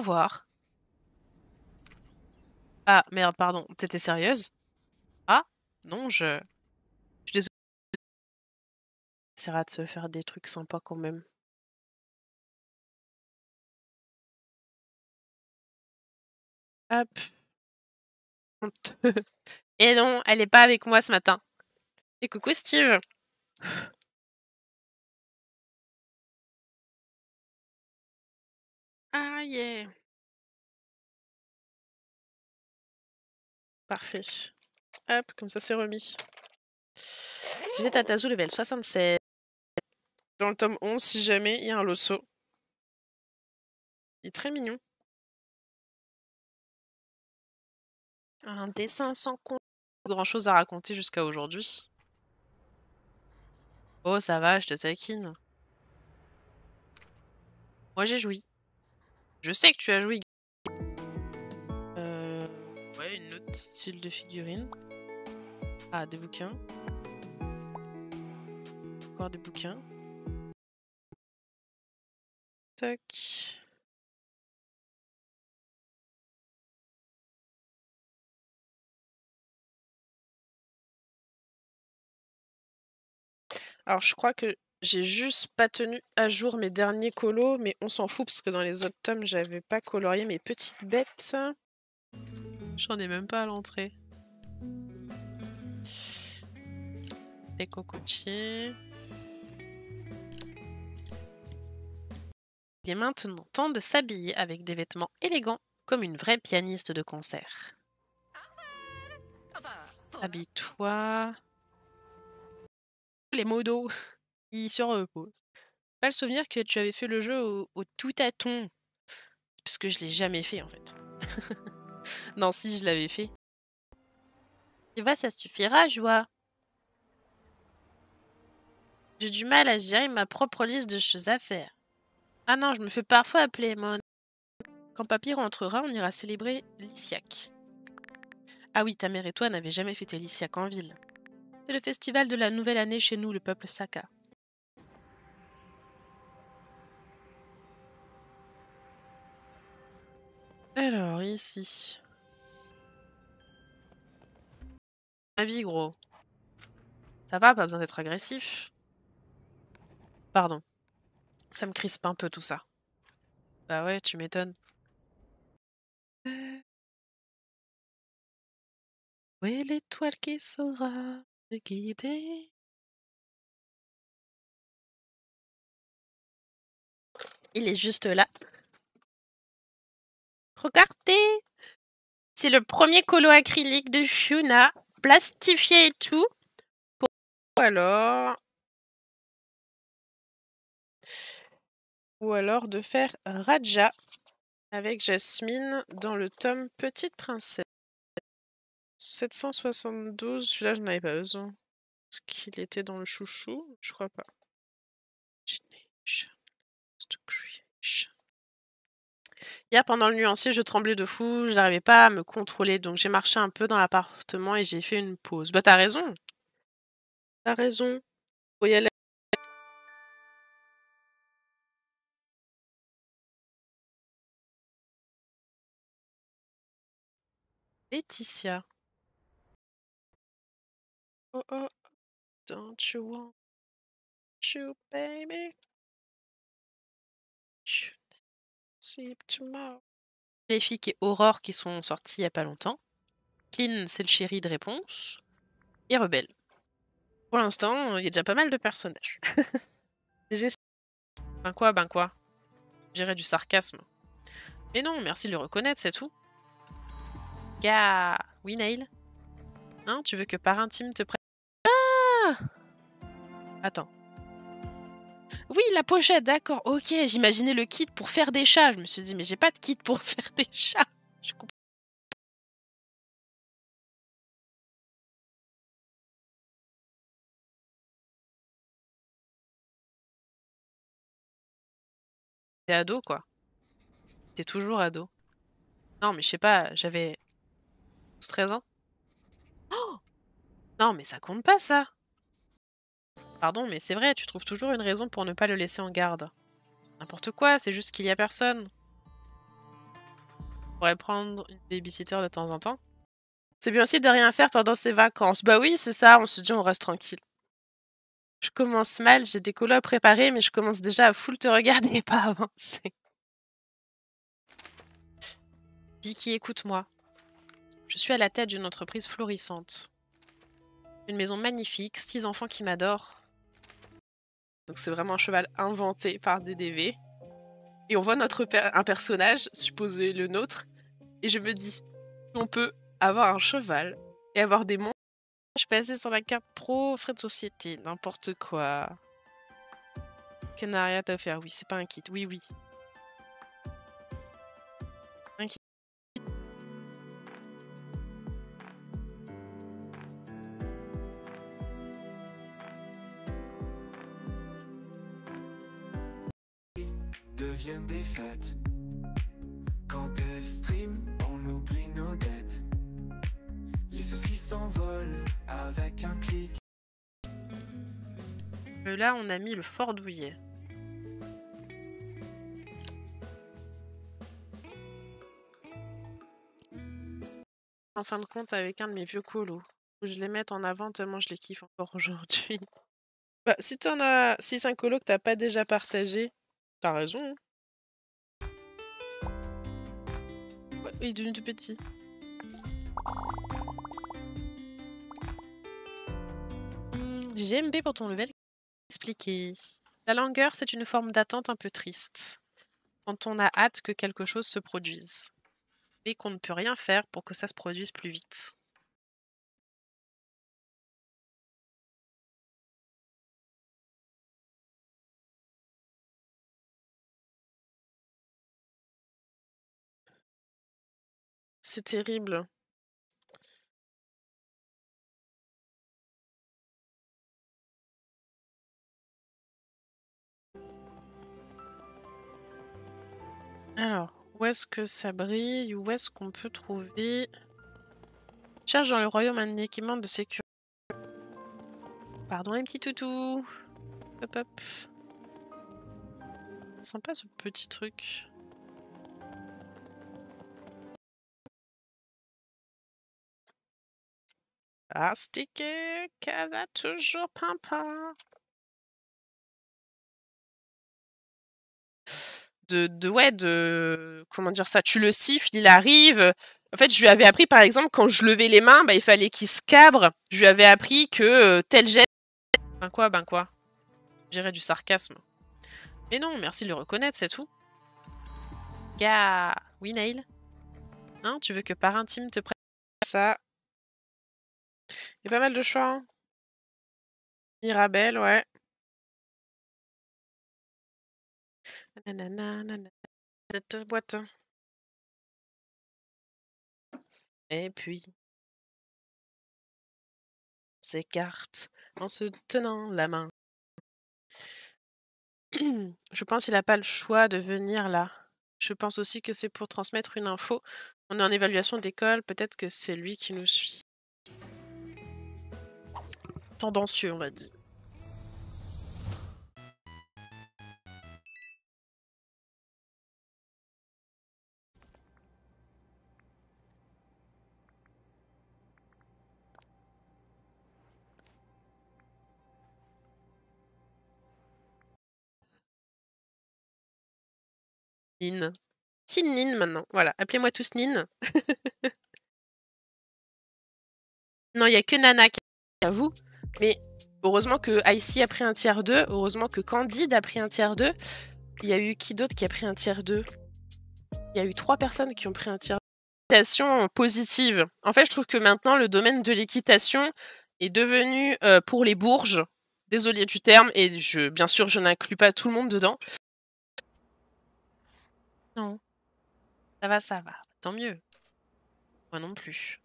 revoir. Ah, merde, pardon. T'étais sérieuse? Ah, non, je suis désolée. On essaiera de se faire des trucs sympas quand même. Hop. Et non, elle est pas avec moi ce matin. Et coucou Steve. Ah yeah. Parfait. Hop, comme ça c'est remis. J'ai Tatazu level 67. Dans le tome 11, si jamais, il y a un Losso. Il est très mignon. Un dessin sans compte. Grand chose à raconter jusqu'à aujourd'hui. Oh, ça va, je te taquine. Moi, j'ai joui. Je sais que tu as joui. Ouais, une autre style de figurine. Ah, des bouquins. Encore des bouquins. Tac. Alors, je crois que j'ai juste pas tenu à jour mes derniers colos, mais on s'en fout parce que dans les autres tomes, j'avais pas colorié mes petites bêtes. J'en ai même pas à l'entrée. Des cocotiers. Il est maintenant temps de s'habiller avec des vêtements élégants, comme une vraie pianiste de concert. Habille-toi. Les modos, ils se reposent. Pas le souvenir que tu avais fait le jeu au tout tâton. Parce que je l'ai jamais fait en fait. Non, si je l'avais fait. Et va, ça suffira, joie. J'ai du mal à gérer ma propre liste de choses à faire. Ah non, je me fais parfois appeler Mon. Quand papy rentrera, on ira célébrer l'Issiac. Ah oui, ta mère et toi n'avez jamais fêté l'Issiac en ville. C'est le festival de la nouvelle année chez nous, le peuple Saka. Alors, ici. Ma vie, gros. Ça va, pas besoin d'être agressif. Pardon. Ça me crispe un peu tout ça. Bah ouais, tu m'étonnes. Où est l'étoile qui saura te guider? Il est juste là. Regardez! C'est le premier colo acrylique de Shuna, plastifié et tout. Alors... Ou alors de faire Raja avec Jasmine dans le tome Petite Princesse. 772, celui-là je n'avais pas besoin. Est-ce qu'il était dans le chouchou? Je crois pas. Hier, pendant le nuancier, je tremblais de fou, je n'arrivais pas à me contrôler, donc j'ai marché un peu dans l'appartement et j'ai fait une pause. Bah t'as raison. T'as raison. Faut y aller. Laetitia. Oh oh, don't you want you, baby? Sleep tomorrow. Les filles et Aurore qui sont sorties il y a pas longtemps. Clean, c'est le chéri de Réponse. Et Rebelle. Pour l'instant, il y a déjà pas mal de personnages. Ben quoi, ben quoi? J'irais du sarcasme. Mais non, merci de le reconnaître, c'est tout. Gars. Oui, Nail? Hein, tu veux que par intime te prenne... Ah! Attends. Oui, la pochette, d'accord. Ok, j'imaginais le kit pour faire des chats. Je me suis dit, mais j'ai pas de kit pour faire des chats. Je comprends. T'es ado, quoi. T'es toujours ado. Non, mais je sais pas, j'avais 13 ans. Oh! Non, mais ça compte pas, ça. Pardon, mais c'est vrai, tu trouves toujours une raison pour ne pas le laisser en garde. N'importe quoi, c'est juste qu'il y a personne. pourrait prendre une babysitter de temps en temps. C'est bien aussi de rien faire pendant ses vacances. Bah oui, c'est ça, on se dit on reste tranquille. Je commence mal, j'ai des colos à préparer, mais je commence déjà à full te regarder et pas avancer. Vicky, écoute-moi. Je suis à la tête d'une entreprise florissante. Une maison magnifique, 6 enfants qui m'adorent. Donc c'est vraiment un cheval inventé par DDV. Et on voit un personnage, supposé le nôtre, et je me dis, on peut avoir un cheval et avoir des monstres. Je suis passée sur la carte pro, frais de société, n'importe quoi. Qu'elle n'a rien à faire, oui, c'est pas un kit, oui, oui. Un kit. Deviennent des fêtes. Quand elle stream, on oublie nos dettes. Les soucis s'envolent avec un clic. Là, on a mis le fort douillet. En fin de compte, avec un de mes vieux colos. Faut que je les mette en avant tellement je les kiffe encore aujourd'hui. Bah, si t'en as... Si c'est un colo que t'as pas déjà partagé, t'as raison. Ouais, il est devenu tout petit. JMB pour ton level. Expliqué. La langueur, c'est une forme d'attente un peu triste. Quand on a hâte que quelque chose se produise. Mais qu'on ne peut rien faire pour que ça se produise plus vite. C'est terrible. Alors, où est-ce que ça brille? Où est-ce qu'on peut trouver... Cherche dans le royaume un équipement de sécurité. Pardon les petits toutous. Hop hop. Sympa ce petit truc. Ah, stické, qu'elle a toujours pampa. Comment dire ça? Tu le siffles, il arrive. En fait, je lui avais appris, par exemple, quand je levais les mains, bah, il fallait qu'il se cabre. Je lui avais appris que tel geste... Ben quoi? J'irais du sarcasme. Mais non, merci de le reconnaître, c'est tout. Gars... Oui, Nail? Hein, tu veux que par intime te prenne ça? Il y a pas mal de choix, hein. Mirabelle, ouais. Nanana, cette boîte. Et puis... s'écarte en se tenant la main. Je pense qu'il n'a pas le choix de venir là. Je pense aussi que c'est pour transmettre une info. On est en évaluation d'école, peut-être que c'est lui qui nous suit. Tendancieux, on va dire. Nin. Si Nin maintenant. Voilà, appelez-moi tous Nin. Non, il n'y a que Nana qui a vous. Mais heureusement que Icy a pris un tiers 2. Heureusement que Candide a pris un tiers 2. Il y a eu qui d'autre qui a pris un tiers 2? Il y a eu 3 personnes qui ont pris un tiers 2. Équitation positive. En fait, je trouve que maintenant, le domaine de l'équitation est devenu pour les bourges. Désolée du terme, et bien sûr, je n'inclus pas tout le monde dedans. Non. Ça va. Tant mieux. Moi non plus.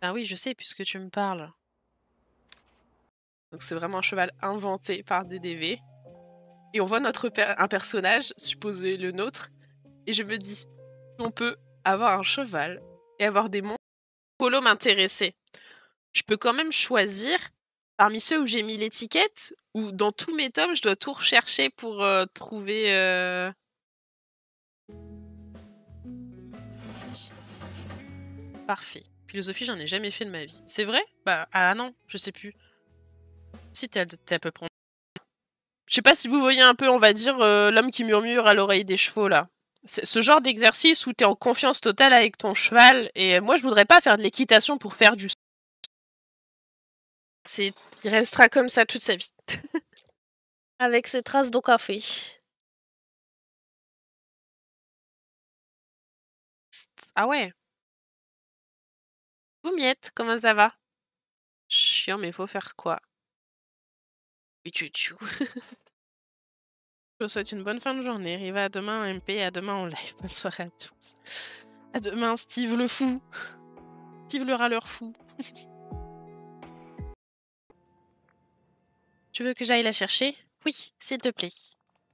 Ben oui, je sais, puisque tu me parles. Donc c'est vraiment un cheval inventé par DDV. Et on voit un personnage, supposé le nôtre, et je me dis, on peut avoir un cheval et avoir des monstres. Polo m'intéressait. Je peux quand même choisir parmi ceux où j'ai mis l'étiquette, ou dans tous mes tomes, je dois tout rechercher pour trouver... Parfait. Philosophie, j'en ai jamais fait de ma vie. C'est vrai? Bah, ah non, je sais plus. Si, t'es à peu près... Je sais pas si vous voyez un peu, on va dire, l'homme qui murmure à l'oreille des chevaux, là. C'est ce genre d'exercice où t'es en confiance totale avec ton cheval, et moi, je voudrais pas faire de l'équitation pour faire du... Il restera comme ça toute sa vie. Avec ses traces de café. Ah ouais. Miette, comment ça va? Chiant, mais faut faire quoi? Oui, tu. Je vous souhaite une bonne fin de journée. Arrive à demain MP, à demain en live. Bonne soirée à tous. À demain, Steve le fou. Steve le râleur fou. Tu veux que j'aille la chercher? Oui, s'il te plaît.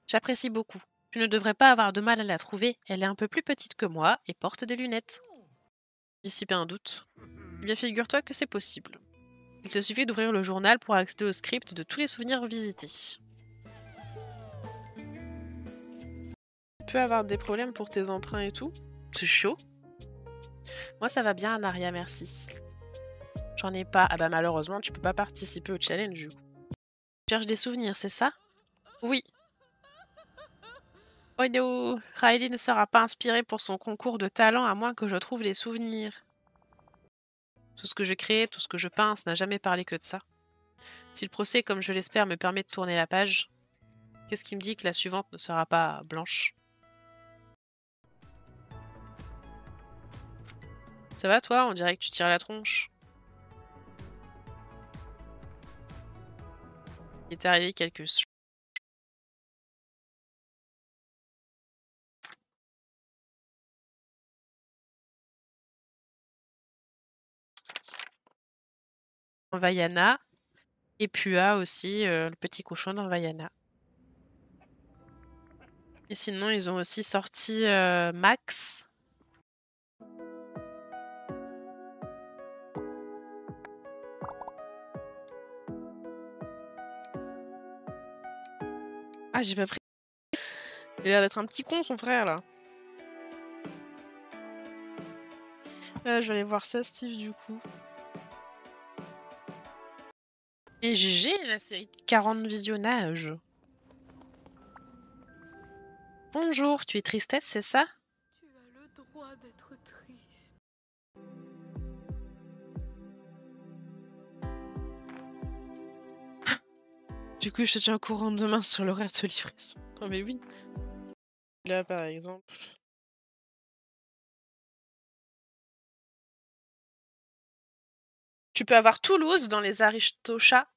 J'apprécie beaucoup. Tu ne devrais pas avoir de mal à la trouver. Elle est un peu plus petite que moi et porte des lunettes. Dissiper un doute. Eh bien, figure-toi que c'est possible. Il te suffit d'ouvrir le journal pour accéder au script de tous les souvenirs visités. Tu peux avoir des problèmes pour tes emprunts et tout? C'est chaud. Moi, ça va bien, Anaria, merci. J'en ai pas. Ah bah malheureusement, tu peux pas participer au challenge du coup. Tu cherches des souvenirs, c'est ça? Oui. Oh no, Riley ne sera pas inspirée pour son concours de talent à moins que je trouve les souvenirs. Tout ce que je crée, tout ce que je pince n'a jamais parlé que de ça. Si le procès, comme je l'espère, me permet de tourner la page, qu'est-ce qui me dit que la suivante ne sera pas blanche? Ça va toi? On dirait que tu tires la tronche. Il est arrivé quelque chose. Dans Vaiana. Et Pua aussi, le petit cochon dans Vaiana. Et sinon, ils ont aussi sorti Max. Ah, j'ai pas pris. Il a l'air d'être un petit con, son frère, là. Je vais aller voir ça, Steve, du coup. Et GG, la série de 40 visionnages. Bonjour, tu es tristesse, c'est ça? Tu as le droit d'être triste. Du coup, je te tiens au courant demain sur l'horaire de livraison. Non mais oui. Là, par exemple. Tu peux avoir Toulouse dans les Aristochats.